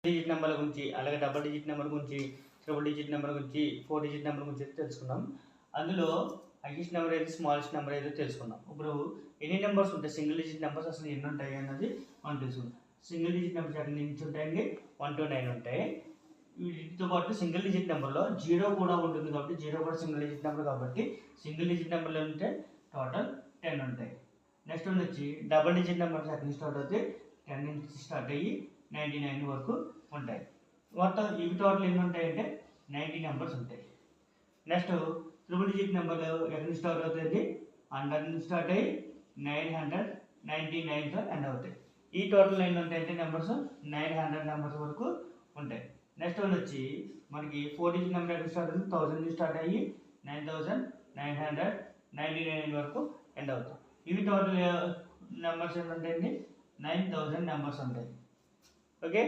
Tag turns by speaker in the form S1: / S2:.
S1: Digit నెంబర్ల గురించి, అలాగే double digit number గురించి, ట్రిపుల్ డిజిట్ నెంబర్ గురించి, 4 డిజిట్ నెంబర్ గురించి అయితే తెలుసుకున్నాం. అందులో హైయెస్ట్ నెంబర్ ఏది, స్మాలెస్ట్ నెంబర్ ఏదో తెలుసుకున్నాం. ఇప్పుడు ఎన్ని నెంబర్స్ ఉంటాయి, సింగిల్ డిజిట్ నెంబర్స్ అసలు ఎన్ని ఉంటాయి అన్నది మనం తెలుసుకుందాం. సింగిల్ డిజిట్ నెంబర్స్ ఎక్కడి నుంచి ఉంటాయండి, 1 to 9 ఉంటాయి. వీటితో పాటు సింగిల్ డిజిట్ నెంబర్లో 0 కూడా ఉంటుంది కాబట్టి 0 కూడా సింగిల్ డిజిట్ నెంబర్ కాబట్టి సింగిల్ డిజిట్ నెంబర్లో ఉంటే టోటల్ 10 ఉంటాయి. నెక్స్ట్ వన్ వచ్చి డబుల్ డిజిట్ నెంబర్స్ ఎక్కడి నుంచి స్టార్ట్ అవుతాయి, 10 నుంచి స్టార్ట్ అయ్యి 99 వరకు ఉంటాయి. మొత్తం ఇవి టోటల్ ఎన్ని ఉంటాయంటే 90 నెంబర్స్ ఉంటాయి. నెక్స్ట్ ట్రిపుల్ డిజిట్ నెంబర్లు ఎక్కడి నుంచి స్టార్ట్ అవుతుంది, 100 నుంచి స్టార్ట్ అయ్యి 999తో ఎండ్ అవుతాయి. ఈ టోటల్ ఎన్ని ఉంటాయంటే నెంబర్స్ 900 నెంబర్స్ వరకు ఉంటాయి. నెక్స్ట్ వన్ వచ్చి మనకి 4 డిజిట్ నెంబర్ ఎక్కడ స్టార్ట్ అవుతుంది, 1000 నుంచి స్టార్ట్ అయ్యి 9999 వరకు ఎండ్ అవుతాయి. ఇవి టోటల్ నెంబర్స్ ఏంటంటే 9000 నెంబర్స్ ఉంటాయి. ఓకే.